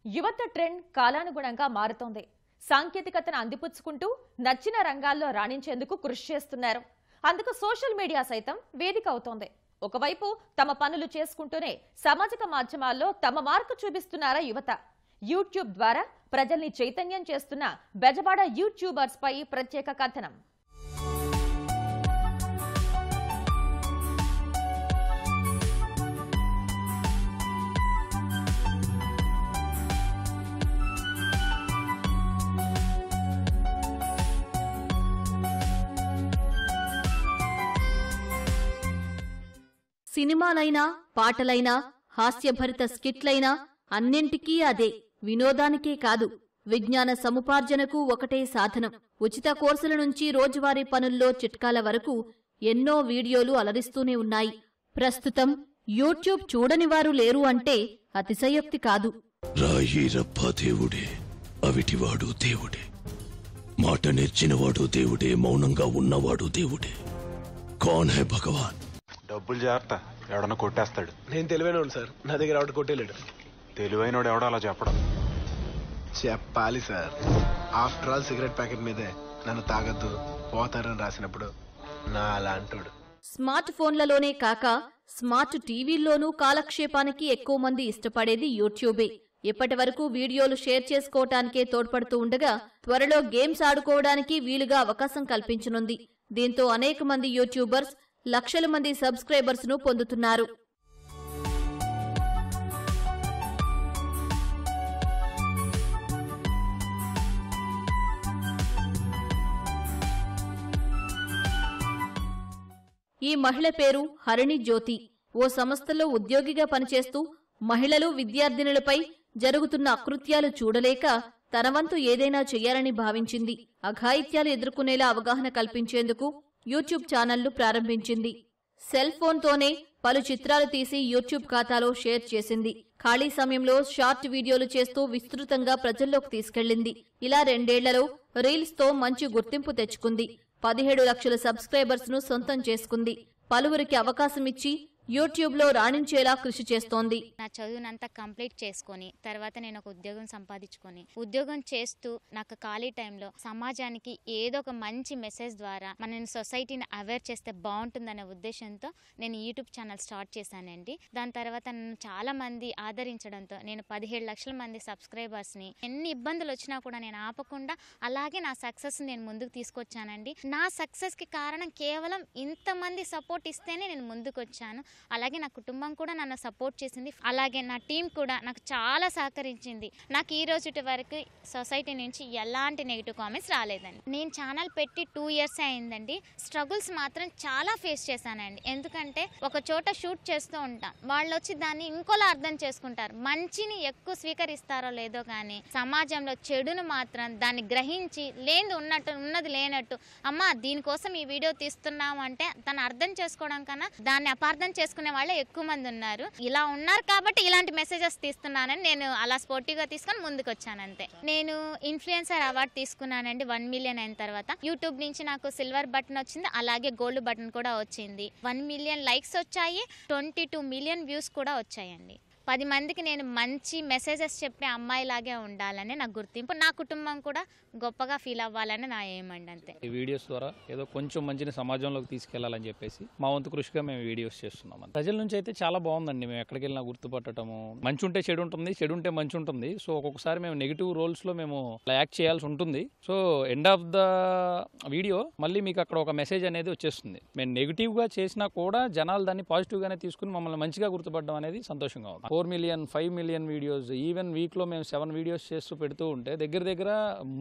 యువత ట్రెండ్ కాలానుగుణంగా మారుతోంది. సాంకేతికతను అందిపుచ్చుకుంటూ నచ్చిన రంగాల్లో రాణించేందుకు కృషి చేస్తున్నారు. అందుకు సోషల్ మీడియా సైతం వేదిక అవుతోంది. ఒకవైపు తమ పనులు చేసుకుంటూనే సామాజిక మాధ్యమాల్లో తమ మార్కు చూపిస్తున్నారా యువత. యూట్యూబ్ ద్వారా ప్రజల్ని చైతన్యం చేస్తున్న బెజవాడ యూట్యూబర్స్ పై ప్రత్యేక కథనం. సినిమాలైనా పాటలైనా హాస్యభరిత స్కిట్లైనా అన్నింటికీ అదే. వినోదానికే కాదు, విజ్ఞాన సముపార్జనకు ఒకటే సాధనం. ఉచిత కోర్సుల నుంచి రోజువారీ పనుల్లో చిట్కాల వరకు ఎన్నో వీడియోలు అలరిస్తూనే ఉన్నాయి. ప్రస్తుతం యూట్యూబ్ చూడని వారు లేరు అంటే అతిశయోక్తి కాదు. రాయిరప్ప దేవుడే, అవిటివాడు దేవుడే, మాట నేర్చినవాడు దేవుడే, మౌనంగా ఉన్నవాడు దేవుడే. కౌన్ హై భగవాన్? డబ్బులు జాగ్రత్త, ఎవడన్నా కొట్టేస్తాడు. నేను తెలివైనోడు సార్, నా దగ్గర ఎవడు కొట్టేలేడు. తెలివైనోడు ఎవడో అలా చెప్పడం. చెప్పాలి sir. After all cigarette packet మీదే నన్ను తాగద్దు పోతారని రాసినప్పుడు నా అలాంటోడు. స్మార్ట్ ఫోన్లలోనే కాక స్మార్ట్ టీవీల్లోనూ కాలక్షేపానికి ఎక్కువ మంది ఇష్టపడేది యూట్యూబే. ఇప్పటి వరకు వీడియోలు షేర్ చేసుకోవటానికే తోడ్పడుతూ ఉండగా త్వరలో గేమ్స్ ఆడుకోవడానికి వీలుగా అవకాశం కల్పించనుంది. దీంతో అనేక మంది యూట్యూబర్స్ లక్షల మంది సబ్స్క్రైబర్స్ ను పొందుతున్నారు. ఈ మహిళ పేరు హరిణి జ్యోతి. ఓ సంస్థలో ఉద్యోగిగా పనిచేస్తూ మహిళలు విద్యార్థినులపై జరుగుతున్న అకృత్యాలు చూడలేక తన వంతు ఏదైనా చెయ్యాలని భావించింది. అఘాయిత్యాలు ఎదుర్కొనేలా అవగాహన కల్పించేందుకు యూట్యూబ్ ఛానల్ను ప్రారంభించింది. సెల్ ఫోన్తోనే పలు చిత్రాలు తీసి యూట్యూబ్ ఖాతాలో షేర్ చేసింది. ఖాళీ సమయంలో షార్ట్ వీడియోలు చేస్తూ విస్తృతంగా ప్రజల్లోకి తీసుకెళ్లింది. ఇలా 2 ఏళ్లలో రీల్స్ తో మంచి గుర్తింపు తెచ్చుకుంది. 17 లక్షల సబ్స్క్రైబర్స్ ను సొంతం చేసుకుంది. పలువురికి అవకాశం ఇచ్చి యూట్యూబ్ లో రాణించేలా కృషి చేస్తోంది. నా చదువునంతా కంప్లీట్ చేసుకుని తర్వాత నేను ఒక ఉద్యోగం సంపాదించుకొని ఉద్యోగం చేస్తూ నాకు ఖాళీ టైంలో సమాజానికి ఏదో ఒక మంచి మెసేజ్ ద్వారా మన సొసైటీని అవేర్ చేస్తే బాగుంటుందనే ఉద్దేశంతో నేను యూట్యూబ్ ఛానల్ స్టార్ట్ చేశానండి. దాని తర్వాత నన్ను చాలా మంది ఆదరించడంతో నేను 17 లక్షల మంది సబ్స్క్రైబర్స్ని ఎన్ని ఇబ్బందులు వచ్చినా కూడా నేను ఆపకుండా అలాగే నా సక్సెస్ నేను ముందుకు తీసుకొచ్చానండి. నా సక్సెస్కి కారణం కేవలం ఇంతమంది సపోర్ట్ ఇస్తేనే నేను ముందుకు వచ్చాను. అలాగే నా కుటుంబం కూడా నన్ను సపోర్ట్ చేసింది. అలాగే నా టీం కూడా నాకు చాలా సహకరించింది. నాకు ఈ రోజు వరకు సొసైటీ నుంచి ఎలాంటి నెగిటివ్ కామెంట్స్ రాలేదండి. నేను ఛానల్ పెట్టి 2 ఇయర్స్ అయిందండి. స్ట్రగుల్స్ మాత్రం చాలా ఫేస్ చేశానండి. ఎందుకంటే ఒక చోట షూట్ చేస్తూ ఉంటాం, వాళ్ళు వచ్చి దాన్ని ఇంకోలా అర్థం చేసుకుంటారు. మంచిని ఎక్కువ స్వీకరిస్తారో లేదో కానీ సమాజంలో చెడును మాత్రం దాన్ని గ్రహించి లేని ఉన్నట్టు ఉన్నది లేనట్టు అమ్మా దీనికోసం ఈ వీడియో తీస్తున్నాము అంటే తను అర్థం చేసుకోవడం కన్నా దాన్ని అపార్థం చేసుకునే వాళ్ళే ఎక్కువ మంది ఉన్నారు. ఇలా ఉన్నారు కాబట్టి ఇలాంటి మెసేజెస్ తీస్తున్నానని నేను అలా స్పోర్టివ్గా తీసుకొని ముందుకు వచ్చానంతే. నేను ఇన్ఫ్లుయెన్సర్ అవార్డు తీసుకున్నానండి 1 మిలియన్ అయిన తర్వాత. యూట్యూబ్ నుంచి నాకు సిల్వర్ బటన్ వచ్చింది, అలాగే గోల్డ్ బటన్ కూడా వచ్చింది. 1 మిలియన్ లైక్స్ వచ్చాయి, 22 మిలియన్ వ్యూస్ కూడా వచ్చాయండి. 10 మందికి నేను మంచి మెసేజెస్ చెప్పే అమ్మాయిలాగే ఉండాలని నా గుర్తింపు. నా కుటుంబం కూడా గొప్పగా ఫీల్ అవ్వాలని నా ఏమండి అంతే. ఈ వీడియోస్ ద్వారా ఏదో కొంచెం మంచిని సమాజంలోకి తీసుకెళ్లాలని చెప్పేసి మా వంతు కృషిగా మేము వీడియోస్ చేస్తున్నాం. ప్రజల నుంచి అయితే చాలా బాగుందండి. మేము ఎక్కడికి వెళ్ళినా గుర్తుపట్టడము, మంచి ఉంటే చెడు ఉంటుంది, చెడు ఉంటే మంచి ఉంటుంది. సో ఒక్కొక్కసారి మేము నెగిటివ్ రోల్స్ లో మేము యాక్ట్ చేయాల్సి ఉంటుంది. So end of the video మళ్ళీ మీకు అక్కడ ఒక మెసేజ్ అనేది వచ్చేస్తుంది. మేము నెగిటివ్ గా చేసినా కూడా జనాలు దాన్ని పాజిటివ్ గానే తీసుకుని మమ్మల్ని మంచిగా గుర్తుపడడం అనేది సంతోషంగా ఉంది. 4 million 5 million videos, even week లో మేము 7 వీడియోస్ చేస్తూ పెడుతూ ఉంటే దగ్గర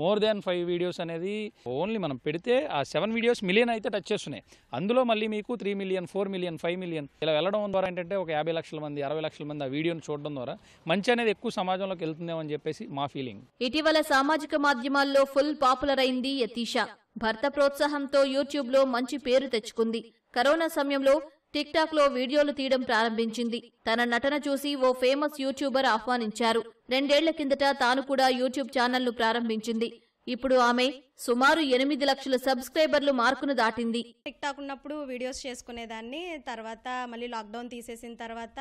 మోర్ దాన్ 5 వీడియోస్ అనేది ఓన్లీ మనం పెడితే ఆ 7 వీడియోస్ మిలియన్ అయితే టచ్ చేస్తున్నాయి. అందులో మళ్ళీ మీకు 3 మిలియన్ 4 మిలియన్ 5 మిలియన్ ఇలా వెళ్ళడం ద్వారా ఏంటంటే ఒక 50 లక్షల మంది 60 లక్షల మంది ఆ వీడియోని చూడడం ద్వారా మంచి అనేది ఎక్కువ సమాజంలోకి వెళ్తుందేమని చెప్పేసి మా ఫీలింగ్. ఇటీవల సామాజిక మాధ్యమాల్లో ఫుల్ పాపులర్ అయింది యతీష. భర్త ప్రోత్సాహంతో యూట్యూబ్ లో మంచి పేరు తెచ్చుకుంది. కరోనా సమయంలో టిక్ టాక్ లో వీడియోలు తీయడం ప్రారంభించింది. తన నటన చూసి ఓ ఫేమస్ యూట్యూబర్ ఆహ్వానించారు. 2 ఏళ్ల కిందట తాను కూడా యూట్యూబ్ ఛానల్ ను ప్రారంభించింది. ఇప్పుడు ఆమె సుమారు 8 లక్షల సబ్స్క్రైబర్లు మార్కును దాటింది. టిక్ టాక్ ఉన్నప్పుడు వీడియోస్ చేసుకునేదాన్ని. తర్వాత మళ్ళీ లాక్డౌన్ తీసేసిన తర్వాత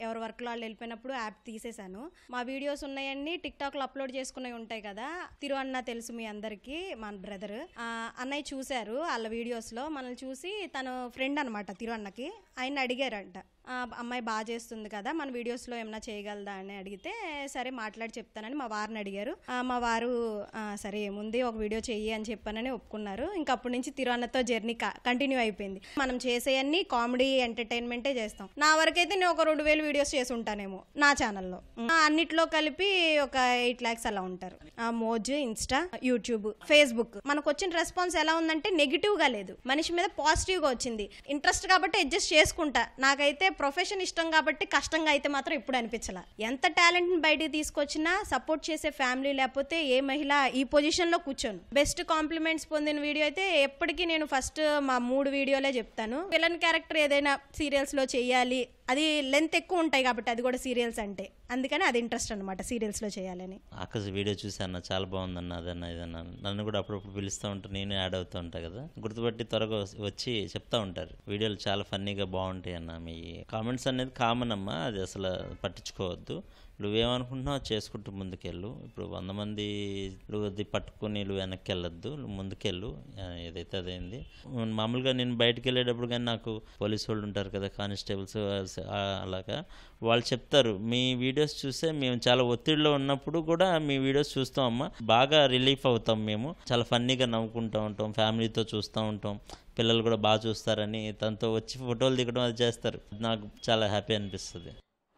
ఎవరి వర్క్లో వాళ్ళు వెళ్ళిపోయినప్పుడు యాప్ తీసేశాను. మా వీడియోస్ ఉన్నాయన్నీ టిక్ టాక్లో అప్లోడ్ చేసుకునేవి ఉంటాయి కదా. తిరు అన్న తెలుసు మీ అందరికీ, మన బ్రదర్ అన్నయ్య చూశారు వాళ్ళ వీడియోస్లో. మనల్ని చూసి తను ఫ్రెండ్ అనమాట తిరు అన్నకి. ఆయన అడిగారంట, అమ్మాయి బాగా చేస్తుంది కదా, మన వీడియోస్లో ఏమైనా చేయగలదా అని అడిగితే సరే మాట్లాడి చెప్తానని మా వారిని అడిగారు. మా వారు సరే ఏముంది ఒక వీడియో చెయ్యి అని చెప్పానని ఒప్పుకున్నారు. ఇంకా అప్పటి నుంచి తిరువన్నతో జర్నీ కంటిన్యూ అయిపోయింది. మనం చేసేయన్నీ కామెడీ ఎంటర్టైన్మెంటే చేస్తాం. నా వరకైతే నేను ఒక 2000 వీడియోస్ చేసి ఉంటానేమో నా ఛానల్లో. అన్నిట్లో కలిపి ఒక 8 lakhs అలా ఉంటారు. మోజ్, ఇన్స్టా, యూట్యూబ్, ఫేస్బుక్. మనకు వచ్చిన రెస్పాన్స్ ఎలా ఉందంటే నెగిటివ్గా లేదు, మనిషి మీద పాజిటివ్గా వచ్చింది. ఇంట్రెస్ట్ కాబట్టి అడ్జస్ట్ చేసుకుంటా. నాకైతే ప్రొఫెషన్ ఇష్టం కాబట్టి కష్టంగా అయితే మాత్రం ఇప్పుడు అనిపించలా. ఎంత టాలెంట్ని బయటికి తీసుకొచ్చినా సపోర్ట్ చేసే ఫ్యామిలీ లేకపోతే ఏ మహిళ ఈ పొజిషన్లో కూర్చోను. బెస్ట్ కాంప్లిమెంట్స్ పొందిన వీడియో అయితే ఎప్పటికీ నేను ఫస్ట్ మా 3 వీడియోలే చెప్తాను. విలన్ క్యారెక్టర్ ఏదైనా సీరియల్స్లో చెయ్యాలి, అది లెంత్ ఎక్కువ ఉంటాయి కాబట్టి, అది కూడా సీరియల్స్ అంటే, అందుకని అది ఇంట్రెస్ట్ అనమాట సీరియల్స్లో చేయాలని. ఆకాశ వీడియో చూసాను, చాలా బాగుందన్న, అదన్నా ఇదన్నా. నన్ను కూడా అప్పుడప్పుడు పిలుస్తూ ఉంటారు, నేను యాడ్ అవుతూ ఉంటా కదా, గుర్తుపట్టి త్వరగా వచ్చి చెప్తా ఉంటారు వీడియోలు చాలా ఫన్నీగా బాగుంటాయి అన్న. మీ కామెంట్స్ అనేది కామన్ అమ్మా, అది అసలు పట్టించుకోవద్దు. నువ్వేమనుకుంటున్నావు చేసుకుంటూ ముందుకెళ్ళు. ఇప్పుడు 100 మంది అది పట్టుకుని నువ్వు వెనక్కి వెళ్ళొద్దు, ముందుకెళ్ళు, ఏదైతే అదైంది. మామూలుగా నేను బయటకు వెళ్ళేటప్పుడు కానీ నాకు పోలీసు వాళ్ళు ఉంటారు కదా, కానిస్టేబుల్స్, అలాగా వాళ్ళు చెప్తారు, మీ వీడియోస్ చూసే మేము చాలా ఒత్తిడిలో ఉన్నప్పుడు కూడా మీ వీడియోస్ చూస్తాం అమ్మా, బాగా రిలీఫ్ అవుతాం, మేము చాలా ఫన్నీగా నవ్వుకుంటూ ఉంటాం, ఫ్యామిలీతో చూస్తూ ఉంటాం, పిల్లలు కూడా బాగా చూస్తారని తనతో వచ్చి ఫోటోలు దిగడం అది చేస్తారు. నాకు చాలా హ్యాపీ అనిపిస్తుంది.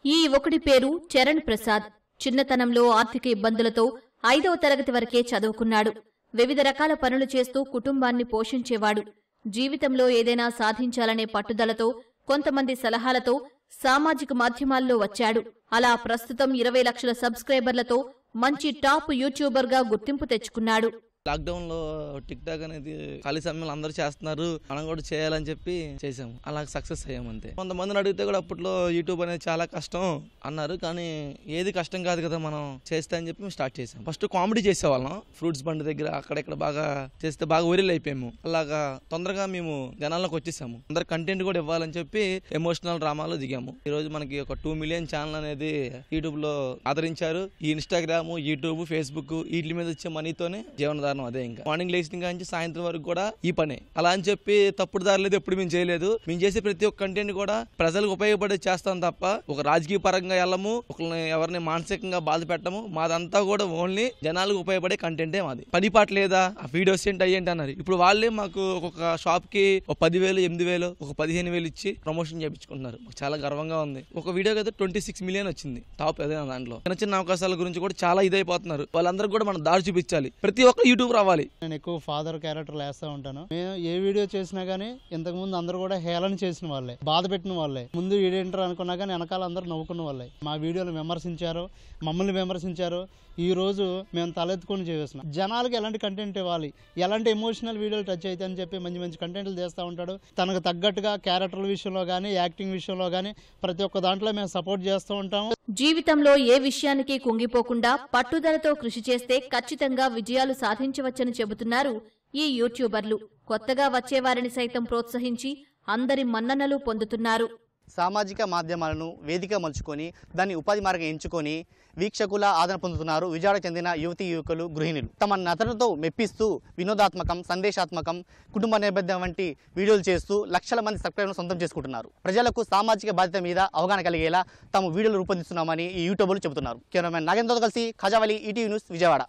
ఈ ఒకటి పేరు చరణ్ ప్రసాద్. చిన్నతనంలో ఆర్థిక ఇబ్బందులతో 5వ తరగతి వరకే చదువుకున్నాడు. వివిధ రకాల పనులు చేస్తూ కుటుంబాన్ని పోషించేవాడు. జీవితంలో ఏదైనా సాధించాలనే పట్టుదలతో, కొంతమంది సలహాలతో సామాజిక మాధ్యమాల్లో వచ్చాడు. అలా ప్రస్తుతం 20 లక్షల సబ్స్క్రైబర్లతో మంచి టాప్ యూట్యూబర్గా గుర్తింపు తెచ్చుకున్నాడు. లాక్డౌన్లో టిక్ టాక్ అనేది ఖాళీ సమయంలో అందరూ చేస్తున్నారు, మనం కూడా చేయాలని చెప్పి చేసాము. అలా సక్సెస్ అయ్యాము అంతే. కొంతమందిని అడిగితే కూడా అప్పట్లో యూట్యూబ్ అనేది చాలా కష్టం అన్నారు, కానీ ఏది కష్టం కాదు కదా మనం చేస్తే అని చెప్పి మేము స్టార్ట్ చేసాం. ఫస్ట్ కామెడీ చేసేవాళ్ళం, ఫ్రూట్స్ బండి దగ్గర అక్కడెక్కడ బాగా చేస్తే బాగా వైరల్ అయిపోయాము. అలాగా తొందరగా మేము జనాల్లోకి వచ్చేసాము. అందరు కంటెంట్ కూడా ఇవ్వాలని చెప్పి ఎమోషనల్ డ్రామాలో దిగాము. ఈ రోజు మనకి ఒక 2 million ఛానల్ అనేది యూట్యూబ్ లో ఆదరించారు. ఈ ఇన్స్టాగ్రామ్, యూట్యూబ్, ఫేస్బుక్ వీటి మీద వచ్చే మనీతోనే జీవనధారం అదే. ఇంకా మార్నింగ్ లేచిన నుంచి సాయంత్రం వరకు కూడా ఈ పనే. అలా అని చెప్పి తప్పుడు దారిలేదు ఎప్పుడు మేము చేయలేదు. మేము చేసే ప్రతి ఒక్క కంటెంట్ కూడా ప్రజలకు ఉపయోగపడే చేస్తాం తప్ప ఒక రాజకీయ పరంగా వెళ్ళము, ఒకరిని ఎవరిని మానసికంగా బాధ పెట్టము. మాదంతా కూడా ఓన్లీ జనాలకు ఉపయోగపడే కంటెంటే మాది. పని పాట లేదా, ఆ వీడియోస్ ఏంటి అయ్యేంటి అన్నారు. ఇప్పుడు వాళ్ళే మాకు ఒక షాప్ కి 10,000, 8,000, ఒక 15,000 ఇచ్చి ప్రమోషన్ చేయించుకుంటున్నారు. మాకు చాలా గర్వంగా ఉంది. ఒక వీడియోకి అయితే 26 million వచ్చింది, టాప్ ఏదైనా దాంట్లో. చిన్న చిన్న అవకాశాల గురించి కూడా చాలా ఇదైపోతున్నారు. వాళ్ళందరూ కూడా మనం దారి చూపించాలి. ప్రతి ఒక్క యూట్యూబ్ రావాలి. నేను ఎక్కువ ఫాదర్ క్యారెక్టర్లు వేస్తూ ఉంటాను. మేము ఏ వీడియో చేసినా గానీ ఇంతకు ముందు అందరూ కూడా హేళన చేసిన వాళ్ళే, బాధ పెట్టిన వాళ్ళే. ముందు వీడేంటారు అనుకున్నా కానీ వెనకాల అందరూ నవ్వుకున్న వాళ్ళే. మా వీడియోలు విమర్శించారు, మమ్మల్ని విమర్శించారు. ఈ రోజు మేము తలెత్తుకొని చేస్తున్నాం. జనాలకు ఎలాంటి కంటెంట్ ఇవ్వాలి, ఎలాంటి ఎమోషనల్ వీడియోలు టచ్ అయితే అని చెప్పి మంచి మంచి కంటెంట్లు చేస్తూ ఉంటాడు. తనకు తగ్గట్టుగా క్యారెక్టర్ల విషయంలో కానీ, యాక్టింగ్ విషయంలో కానీ ప్రతి ఒక్క దాంట్లో మేము సపోర్ట్ చేస్తూ ఉంటాము. జీవితంలో ఏ విషయానికి కుంగిపోకుండా పట్టుదలతో కృషి చేస్తే ఖచ్చితంగా విజయాలు సాధించవచ్చని చెబుతున్నారు ఈ యూట్యూబర్లు. కొత్తగా వచ్చేవారిని సైతం ప్రోత్సహించి అందరి మన్ననలు పొందుతున్నారు. సామాజిక మాధ్యమాలను వేదిక మలుచుకొని దాన్ని ఉపాధి మార్గం ఎంచుకొని వీక్షకుల ఆదరణ పొందుతున్నారు విజయవాడకు చెందిన యువతీ యువకులు, గృహిణులు. తమ నటనతో మెప్పిస్తూ వినోదాత్మకం, సందేశాత్మకం, కుటుంబ నేపథ్యం వంటి వీడియోలు చేస్తూ లక్షల మంది సబ్స్క్రైబర్లను సొంతం చేసుకుంటున్నారు. ప్రజలకు సామాజిక బాధ్యత మీద అవగాహన కలిగేలా తాము వీడియోలు రూపొందిస్తున్నామని ఈ యూట్యూబర్లు చెబుతున్నారు. కెమెరామెన్ నాగేంద్రతో కలిసి ఖాజావలి, ఈటీవీ న్యూస్, విజయవాడ.